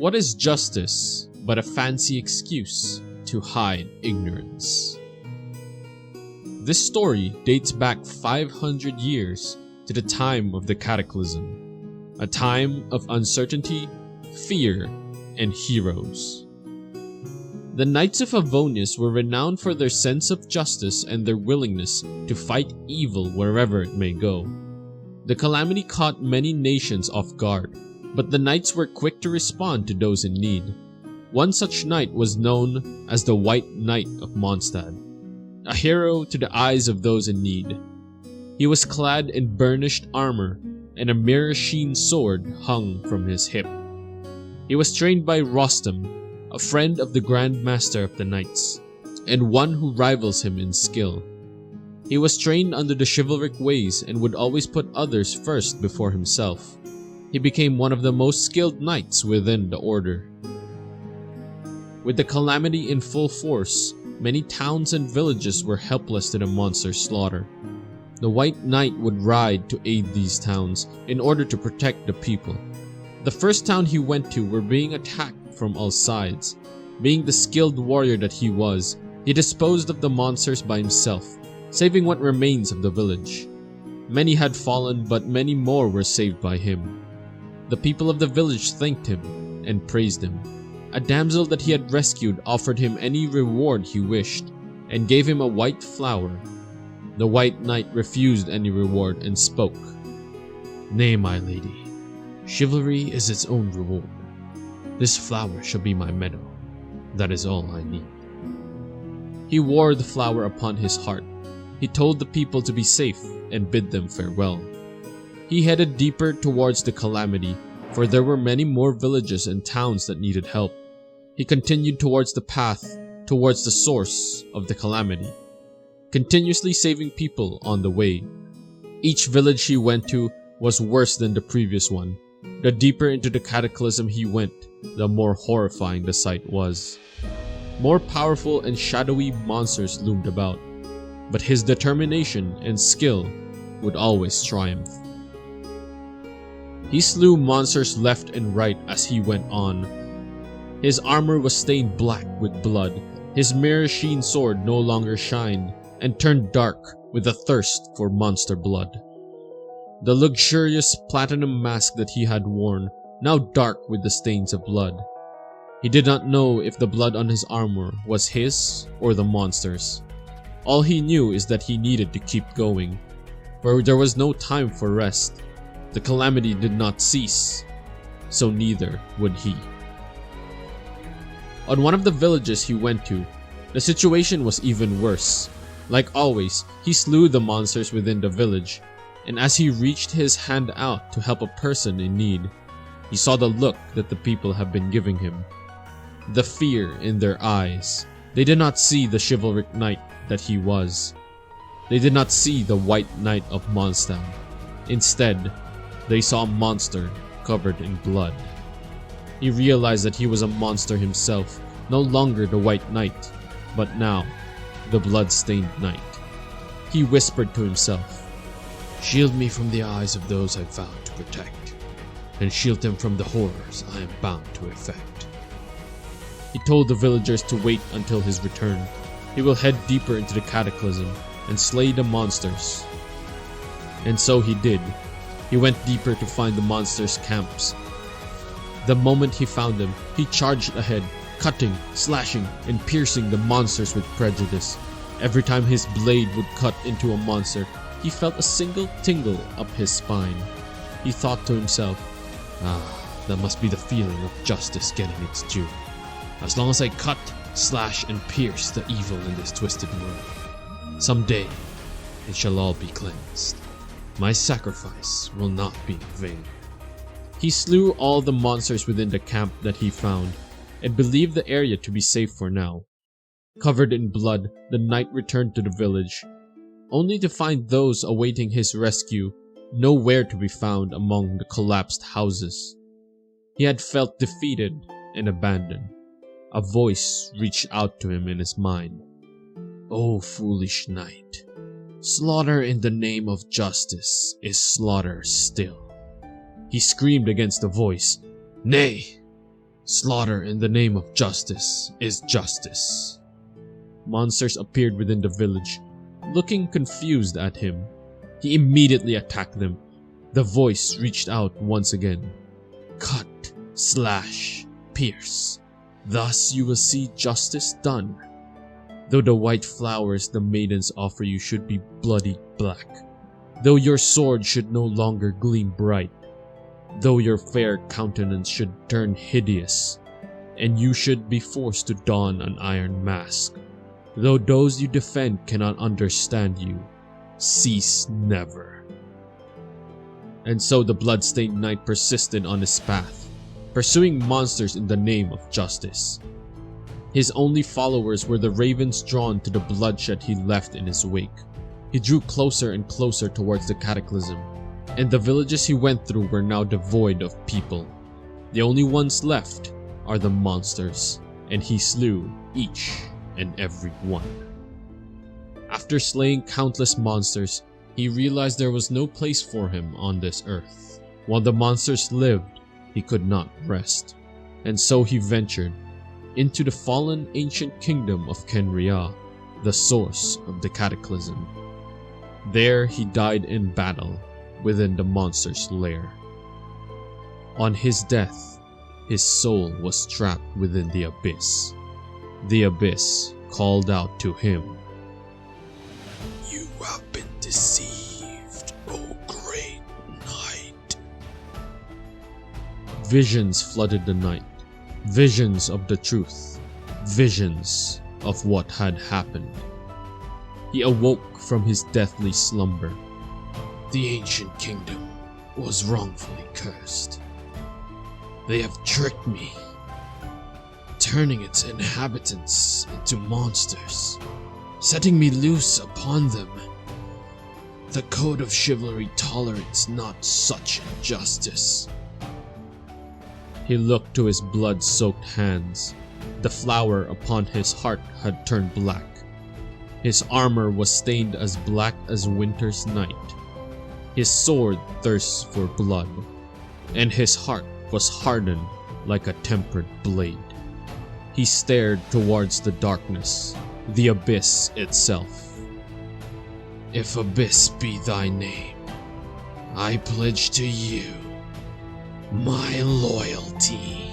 What is justice but a fancy excuse to hide ignorance? This story dates back 500 years to the time of the Cataclysm, a time of uncertainty, fear, and heroes. The Knights of Favonius were renowned for their sense of justice and their willingness to fight evil wherever it may go. The calamity caught many nations off guard, but the knights were quick to respond to those in need. One such knight was known as the White Knight of Mondstadt, a hero to the eyes of those in need. He was clad in burnished armor, and a mirror-sheen sword hung from his hip. He was trained by Rostam, a friend of the Grand Master of the Knights, and one who rivals him in skill. He was trained under the chivalric ways and would always put others first before himself. He became one of the most skilled knights within the order. With the calamity in full force, many towns and villages were helpless to the monster's slaughter. The White Knight would ride to aid these towns in order to protect the people. The first town he went to were being attacked from all sides. Being the skilled warrior that he was, he disposed of the monsters by himself, saving what remains of the village. Many had fallen, but many more were saved by him. The people of the village thanked him and praised him. A damsel that he had rescued offered him any reward he wished, and gave him a white flower. The White Knight refused any reward and spoke. "Nay, my lady, chivalry is its own reward. This flower shall be my medal. That is all I need." He wore the flower upon his heart. He told the people to be safe and bid them farewell. He headed deeper towards the calamity, for there were many more villages and towns that needed help. He continued towards the path, towards the source of the calamity, continuously saving people on the way. Each village he went to was worse than the previous one. The deeper into the cataclysm he went, the more horrifying the sight was. More powerful and shadowy monsters loomed about, but his determination and skill would always triumph. He slew monsters left and right as he went on. His armor was stained black with blood. His mirror-sheen sword no longer shined and turned dark with a thirst for monster blood. The luxurious platinum mask that he had worn, now dark with the stains of blood. He did not know if the blood on his armor was his or the monster's. All he knew is that he needed to keep going, for there was no time for rest. The calamity did not cease, so neither would he. On one of the villages he went to, the situation was even worse. Like always, he slew the monsters within the village, and as he reached his hand out to help a person in need, he saw the look that the people had been giving him. The fear in their eyes. They did not see the chivalric knight that he was. They did not see the White Knight of Mondstadt. Instead, they saw a monster covered in blood. He realized that he was a monster himself, no longer the White Knight, but now the Bloodstained Knight. He whispered to himself, "Shield me from the eyes of those I vowed to protect, and shield them from the horrors I am bound to effect." He told the villagers to wait until his return. He will head deeper into the cataclysm and slay the monsters. And so he did. He went deeper to find the monsters' camps. The moment he found them, he charged ahead, cutting, slashing, and piercing the monsters with prejudice. Every time his blade would cut into a monster, he felt a single tingle up his spine. He thought to himself, that must be the feeling of justice getting its due. As long as I cut, slash, and pierce the evil in this twisted world, someday it shall all be cleansed. My sacrifice will not be in vain. He slew all the monsters within the camp that he found, and believed the area to be safe for now. Covered in blood, the knight returned to the village, only to find those awaiting his rescue nowhere to be found among the collapsed houses. He had felt defeated and abandoned. A voice reached out to him in his mind. "O foolish knight, slaughter in the name of justice is slaughter still." He screamed against the voice, "Nay, Slaughter in the name of justice is justice. Monsters appeared within the village, looking confused at him. He immediately attacked them. The voice reached out once again. Cut, slash, pierce. Thus you will see justice done. Though the white flowers the maidens offer you should be bloody black, though your sword should no longer gleam bright, though your fair countenance should turn hideous, and you should be forced to don an iron mask, though those you defend cannot understand you, cease never. And so the bloodstained knight persisted on his path, pursuing monsters in the name of justice. His only followers were the ravens drawn to the bloodshed he left in his wake. He drew closer and closer towards the cataclysm, and the villages he went through were now devoid of people. The only ones left are the monsters, and he slew each and every one. After slaying countless monsters, he realized there was no place for him on this earth. While the monsters lived, he could not rest, and so he ventured into the fallen ancient kingdom of Kenria, the source of the cataclysm. There he died in battle within the monster's lair. On his death, his soul was trapped within the abyss. The abyss called out to him, "You have been deceived, O great knight." Visions flooded the night. Visions of the truth, visions of what had happened. He awoke from his deathly slumber. The ancient kingdom was wrongfully cursed. They have tricked me, turning its inhabitants into monsters, setting me loose upon them. The code of chivalry tolerates not such injustice. He looked to his blood-soaked hands. The flower upon his heart had turned black. His armor was stained as black as winter's night. His sword thirsts for blood, and his heart was hardened like a tempered blade. He stared towards the darkness, the abyss itself. If abyss be thy name, I pledge to you my loyalty.